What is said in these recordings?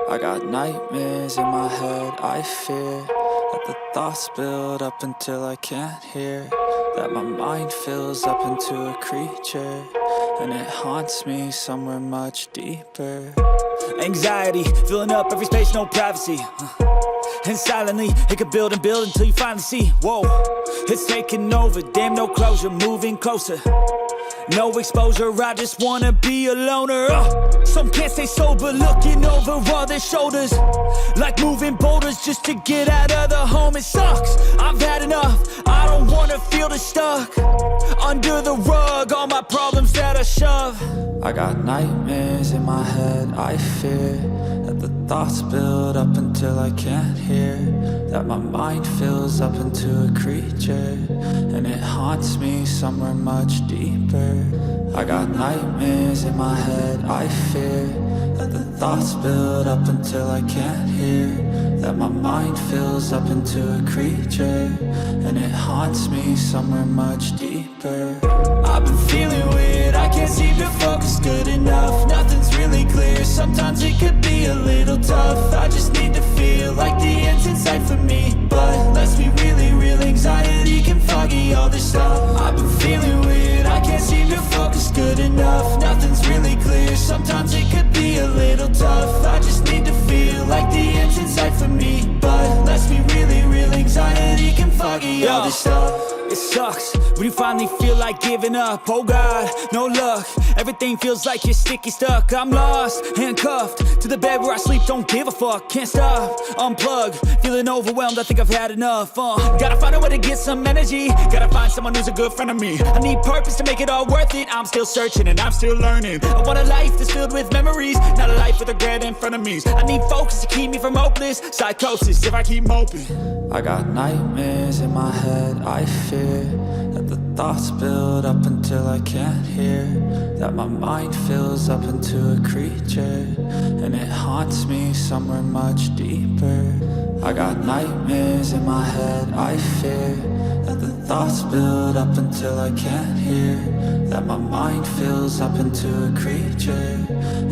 I got nightmares in my head, I fear that the thoughts build up until I can't hear, that my mind fills up into a creature, and it haunts me somewhere much deeper. Anxiety, filling up every space, no privacy. And silently, it could build and build until you finally see, whoa, it's taking over, damn no closure, moving closer. No exposure, I just wanna be a loner. Some can't stay sober, looking over all their shoulders, like moving boulders just to get out of the home. It sucks, I've had enough, I don't wanna feel the stuck under the rug, all my problems that I shove. I got nightmares in my head, I fear that the thoughts build up until I can't hear, that my mind fills up into a creature, and it haunts me somewhere much deeper. I got nightmares in my head, I fear that the thoughts build up until I can't hear, that my mind fills up into a creature, and it haunts me somewhere much deeper. I've been feeling weird, I can't seem to focus good enough. Nothing's really clear, sometimes it could be a little tough. I just need to feel like the end's in sight for me, but let's be really real, anxiety can foggy all this stuff. I've been feeling weird, I can't seem to focus good enough. Nothing's really clear, sometimes it could be a little tough. I just need to feel like the end's in sight for me, but let's be really real, anxiety can foggy all this stuff. It sucks when you finally feel like giving up. Oh God, no luck, everything feels like you're sticky stuck. I'm lost, handcuffed to the bed where I sleep, don't give a fuck. Can't stop, unplug, feeling overwhelmed, I think I've had enough. Gotta find a way to get some energy, gotta find someone who's a good friend of me. I need purpose to make it all worth it, I'm still searching and I'm still learning. I want a life that's filled with memories, not a life with regret in front of me. I need focus to keep me from hopeless psychosis if I keep moping. I got nightmares in my head, I fear that the thoughts build up until I can't hear, that my mind fills up into a creature, and it haunts me somewhere much deeper. I got nightmares in my head, I fear that the thoughts build up until I can't hear, that my mind fills up into a creature,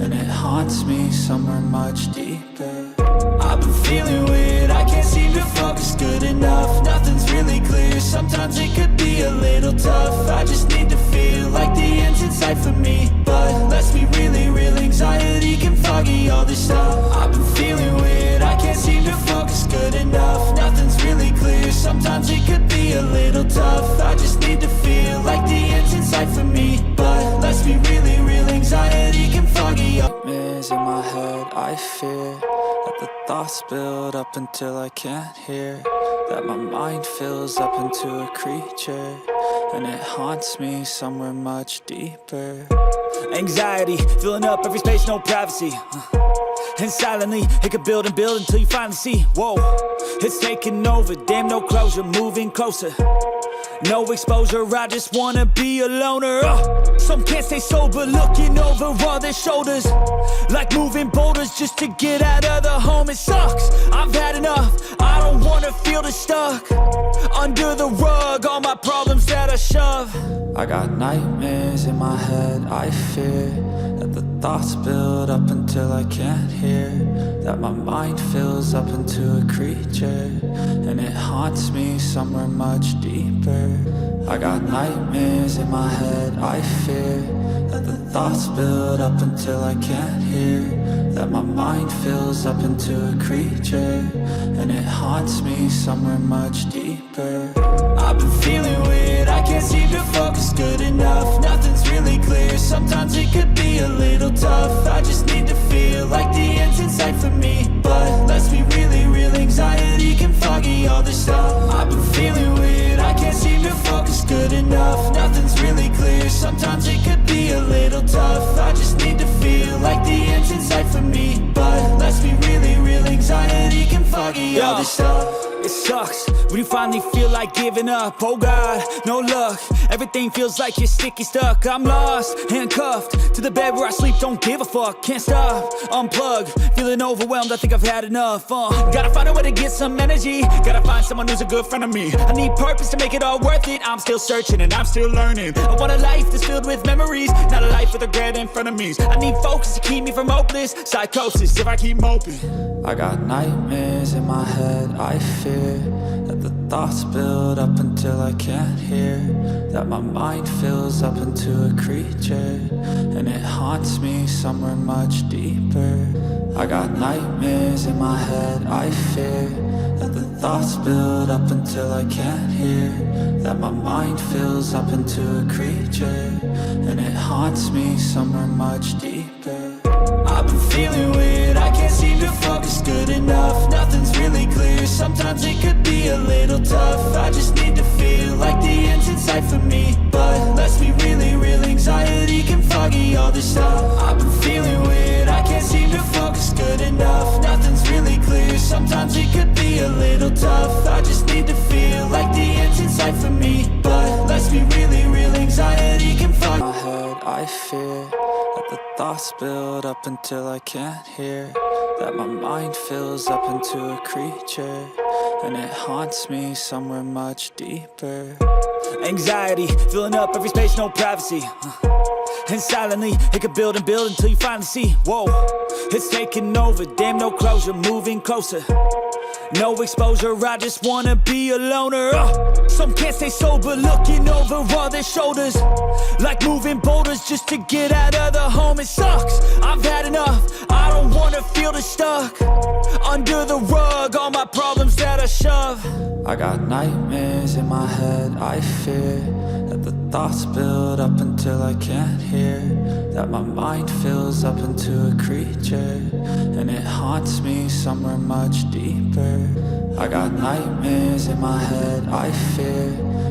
and it haunts me somewhere much deeper. I've been feeling weird, I can't seem to focus good enough. Nothing's really clear, sometimes it could be a little tough. I just need to feel like the end's in sight for me, but let's be really real, anxiety can foggy all this stuff. I've been feeling weird, I can't seem to focus good enough. Nothing's really clear, sometimes it could be a little tough. I just need to feel like the end's in sight for me, but let's be really real, anxiety can foggy all. Nightmares in my head, I fear that the thoughts build up until I can't hear, that my mind fills up into a creature, and it haunts me somewhere much deeper. Anxiety, filling up every space, no privacy. And silently, it could build and build until you finally see, whoa, it's taking over, damn no closure, moving closer. No exposure, I just wanna be a loner. Some can't stay sober, looking over all their shoulders, like moving boulders just to get out of the home. It sucks, I've had enough, I don't wanna feel the stuck under the rug, all my problems that I shove. I got nightmares in my head, I fear that the thoughts build up until I can't hear, that my mind fills up into a creature, and it haunts me somewhere much deeper. I got nightmares in my head, I fear that the thoughts build up until I can't hear, that my mind fills up into a creature, and it haunts me somewhere much deeper. I've been feeling weird, I can't seem to focus good enough. Nothing's really clear, sometimes it could be a little tough. I just need to feel like the end's in sight for me, but let's be really real, anxiety can foggy all this stuff. I've been feeling weird, I can't seem to focus good enough. Nothing's really clear, sometimes it could be a little tough. I just need to feel like the end's in sight for me, but let's be really real, anxiety can foggy all this stuff. It sucks when you finally feel like giving up. Oh God, no luck. Everything feels like you're sticky stuck. I'm lost, handcuffed to the bed where I sleep. Don't give a fuck, can't stop. Unplug, feeling overwhelmed. I think I've had enough. Gotta find a way to get some energy. Gotta find someone who's a good friend of me. I need purpose to make it all worth it. I'm still searching and I'm still learning. I want a life that's filled with memories, not a life with regret and frenemies. I need focus to keep me from hopeless psychosis if I keep moping. I got nightmares in my head, I fear that the thoughts build up until I can't hear, that my mind fills up into a creature, and it haunts me somewhere much deeper. I got nightmares in my head, I fear that the thoughts build up until I can't hear, that my mind fills up into a creature, and it haunts me somewhere much deeper. I've been feeling weird, I can't seem to focus good enough. Nothing's really clear, sometimes it could be a little tough. I just need to feel like the end's in sight for me, but let's be really real, anxiety can foggy all this stuff. I've been feeling weird, I can't seem to focus good enough. Nothing's really clear, sometimes it could be a little tough. I just need to feel like the end's in sight for me, but let's be really real, anxiety can foggy. In my head, I fear that the thoughts build up until I can't hear, that my mind fills up into a creature, and it haunts me somewhere much deeper. Anxiety, filling up every space, no privacy. And silently, it could build and build until you finally see, whoa, it's taking over, damn no closure, moving closer. No exposure, I just wanna be a loner. Some can't stay sober, looking over all their shoulders, like moving boulders just to get out of the home. It sucks, I've had enough, I don't wanna feel the stuck under the rug, all my problems that I shove. I got nightmares in my head, I fear that the thoughts build up until I can't hear, that my mind fills up into a creature, and it haunts me somewhere much deeper. I got nightmares in my head, I fear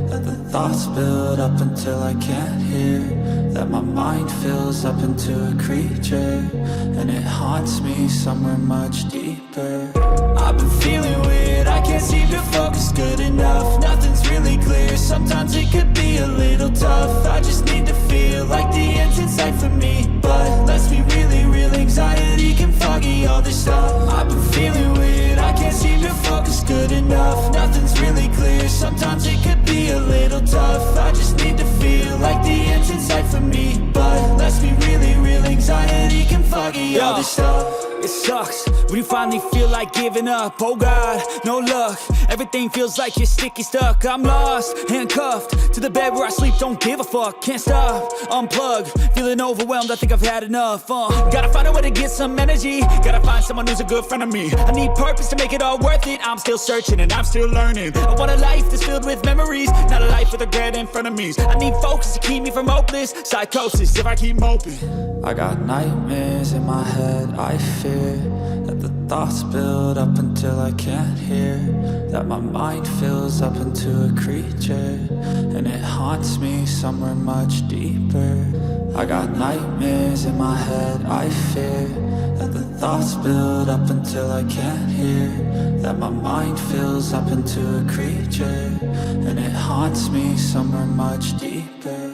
that the thoughts build up until I can't hear, that my mind fills up into a creature, and it haunts me somewhere much deeper. I've been feeling weird, I can't seem to focus good enough. Nothing's really clear, sometimes it could be a little tough. I just need to feel like the end's in sight for me, but let's be really real, anxiety can foggy all this stuff. I've been feeling weird, I can't seem to focus good enough. Nothing's really clear, sometimes it could be a little tough. I just need to feel like the end's in sight for me, but let's be really real, anxiety can foggy all this stuff. It sucks when you finally feel like giving up. Oh God, no luck. Everything feels like you're sticky stuck. I'm lost, handcuffed to the bed where I sleep. Don't give a fuck, can't stop. Unplug, feeling overwhelmed. I think I've had enough. Gotta find a way to get some energy. Gotta find someone who's a good friend of me. I need purpose to make it all worth it. I'm still searching and I'm still learning. I want a life that's filled with memories, not a life with regret and frenemies. I need focus to keep me from hopeless psychosis if I keep moping. I got nightmares in my head, I fear that the thoughts build up until I can't hear, that my mind fills up into a creature, and it haunts me somewhere much deeper. I got nightmares in my head, I fear that the thoughts build up until I can't hear, that my mind fills up into a creature, and it haunts me somewhere much deeper.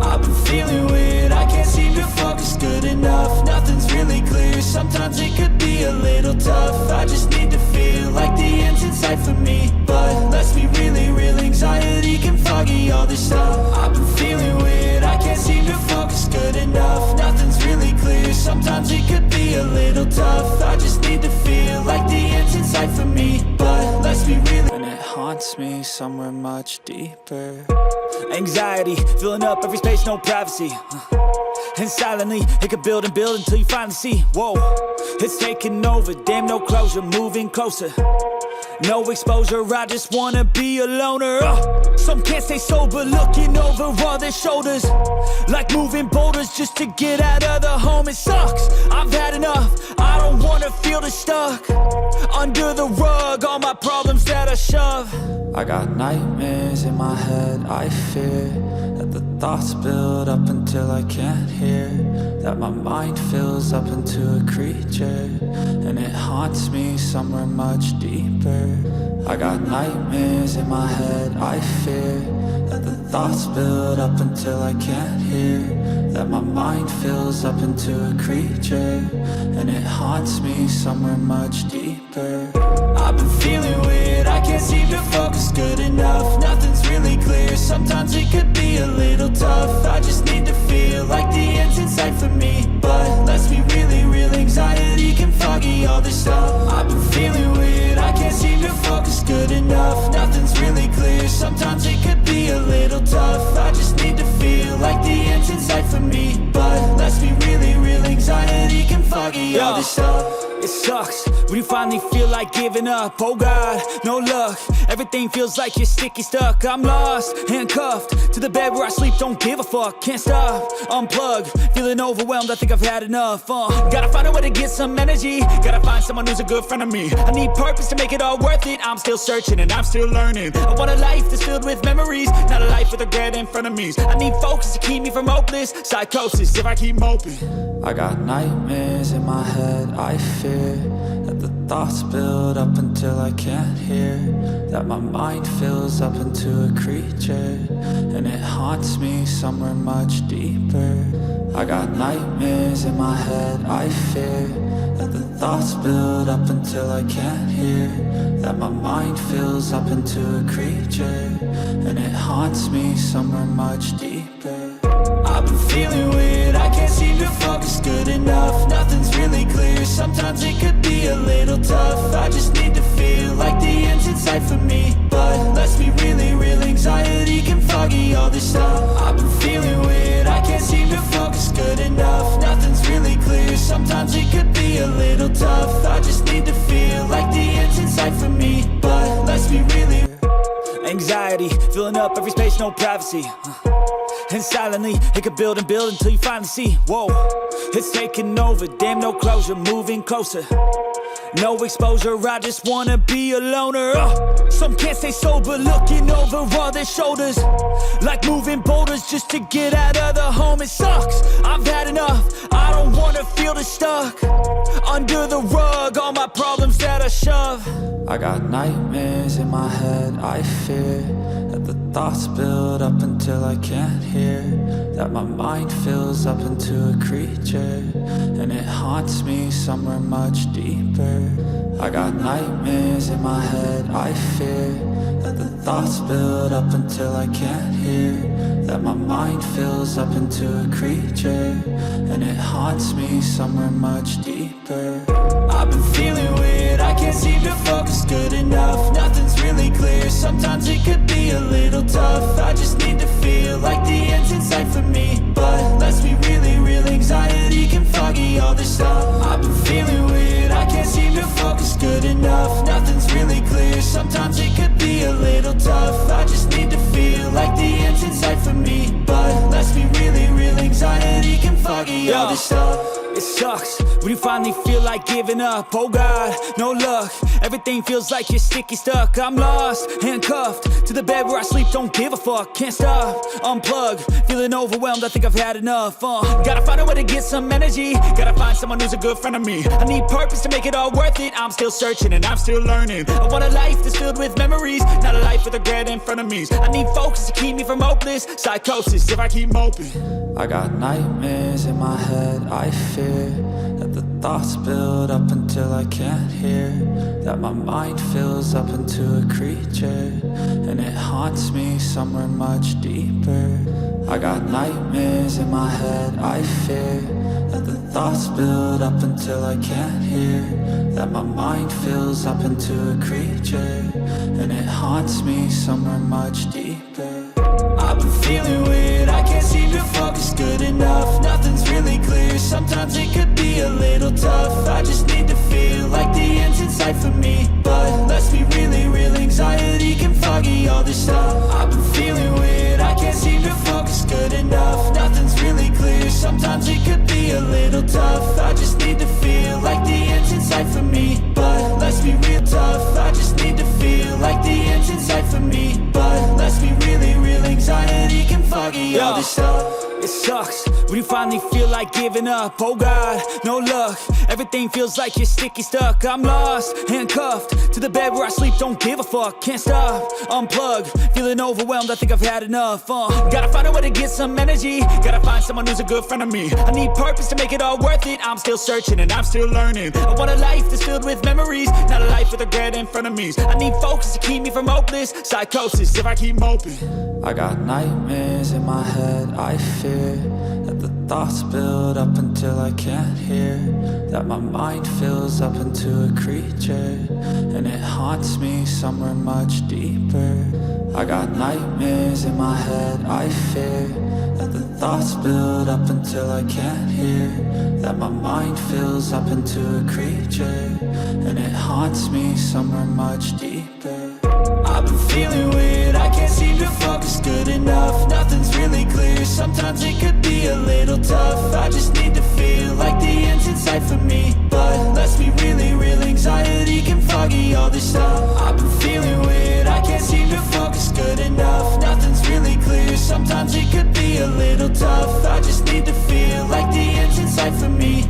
I've been feeling weird, I can't seem to focus good enough. Nothing's really clear, sometimes it could be a little tough. I just need to feel like the end's in sight for me, but let's be really real, anxiety can foggy all this stuff. I've been feeling weird, I can't seem to focus good enough. Nothing's really clear, sometimes it could be a little tough. I just need to feel like the end's in sight for me, but let's be real, and it haunts me somewhere much deeper. Anxiety, filling up every space, no privacy. And silently, it could build and build until you finally see, whoa, it's taking over, damn no closure, moving closer. No exposure, I just wanna be a loner. Some can't stay sober, looking over all their shoulders, like moving boulders just to get out of the home. It sucks, I've had enough, I don't wanna feel the stuck under the rug, all my problems that I shove. I got nightmares in my head, I fear that the thoughts build up until I can't hear, that my mind fills up into a creature, and it haunts me somewhere much deeper. I got nightmares in my head, I fear that the thoughts build up until I can't hear, that my mind fills up into a creature, and it haunts me somewhere much deeper. I've been feeling weird, I can't seem to focus good enough. Nothing's really clear, sometimes it could be a little tough. I just need to feel like the end's in sight for me, but let's be really real, anxiety can foggy all this stuff. I've been feeling weird, I can't seem to focus good enough. Nothing's really clear, sometimes it could be a little tough. I just need to feel like the end's in sight for me, but let's be really real, anxiety can foggy all this stuff. It sucks when you finally feel like giving up. Oh God, no luck. Everything feels like you're sticky stuck. I'm lost, handcuffed to the bed where I sleep. Don't give a fuck, can't stop. Unplug, feeling overwhelmed. I think I've had enough. Gotta find a way to get some energy. Gotta find someone who's a good friend of me. I need purpose to make it all worth it. I'm still searching and I'm still learning. I want a life that's filled with memories, not a life with regret in front of me. I need focus to keep me from hopeless psychosis if I keep moping. I got nightmares in my head, I fear that the thoughts build up until I can't hear, that my mind fills up into a creature, and it haunts me somewhere much deeper. I got nightmares in my head, I fear that the thoughts build up until I can't hear, that my mind fills up into a creature, and it haunts me somewhere much deeper. I've been feeling weird, I can't seem to focus good enough. Nothing's really clear, sometimes it could be a little tough. I just need to feel like the end's in sight for me, but let's be really real, anxiety can foggy all this stuff. I've been feeling weird, I can't seem to focus good enough. Nothing's really clear, sometimes it could be a little tough. I just need to feel like the end's in sight for me, but let's be really Anxiety, filling up every space, no privacy. And silently, it could build and build until you finally see, whoa, it's taking over, damn no closure, moving closer. No exposure, I just wanna be a loner. Some can't stay sober, looking over all their shoulders, like moving boulders just to get out of the home. It sucks, I've had enough, I don't wanna feel this stuck under the rug, all my problems that I shove. I got nightmares in my head, I fear that the thoughts build up until I can't hear, that my mind fills up into a creature, and it haunts me somewhere much deeper. I got nightmares in my head, I fear that the thoughts build up until I can't hear, that my mind fills up into a creature, and it haunts me somewhere much deeper. I've been feeling weird, I can't seem to focus good enough. Nothing's really clear, sometimes it could be a little tough. I just need to feel like the end's in sight for me, but let's be really real, anxiety can foggy all this stuff. I've been feeling weird, I can't seem to focus good enough. Nothing's really clear, sometimes it could be a little tough. I just need to feel like the end's in sight for me, but let's be really real, anxiety can foggy all this stuff. It sucks when you finally feel like giving up. Oh God, no luck. Everything feels like you're sticky stuck. I'm lost, handcuffed to the bed where I sleep. Don't give a fuck, can't stop. Unplug, feeling overwhelmed. I think I've had enough. Gotta find a way to get some energy. Gotta find someone who's a good friend of me. I need purpose to make it all worth it. I'm still searching and I'm still learning. I want a life that's filled with memories, not a life with regret in front of me. I need focus to keep me from hopeless psychosis if I keep moping. I got nightmares in my head, I fear that the thoughts build up until I can't hear, that my mind fills up into a creature, and it haunts me somewhere much deeper. I got nightmares in my head, I fear that the thoughts build up until I can't hear, that my mind fills up into a creature, and it haunts me somewhere much deeper. I've been feeling weird, I can't seem to focus good enough. Nothing's really clear, sometimes it could be a little tough. I just need to feel like the end's in sight for me, but let's be really real, anxiety can foggy all this stuff. I've been feeling weird, I can't seem to focus good enough. Nothing's really clear, sometimes it could be a little tough. I just need to feel like the end's in sight for me, but let's be real. sucks when you finally feel like giving up. Oh God, no luck. Everything feels like you're sticky stuck. I'm lost, handcuffed to the bed where I sleep. Don't give a fuck, can't stop. Unplug, feeling overwhelmed. I think I've had enough. Gotta find a way to get some energy. Gotta find someone who's a good friend of me. I need purpose to make it all worth it. I'm still searching and I'm still learning. I want a life that's filled with memories, not a life with regret in front of me. I need focus to keep me from hopeless psychosis if I keep moping. I got nightmares in my head, I fear that the thoughts build up until I can't hear, that my mind fills up into a creature, and it haunts me somewhere much deeper. I got nightmares in my head, I fear that the thoughts build up until I can't hear, that my mind fills up into a creature, and it haunts me somewhere much deeper. I've been feeling weird, I can't seem to focus good enough. Nothing's really clear, sometimes it could be a little tough. I just need to feel like the end's in sight for me, but let's be really real, anxiety can foggy all this stuff. I've been feeling weird, I can't seem to focus good enough. Nothing's really clear, sometimes it could be a little tough. I just need to feel like the end's in sight for me,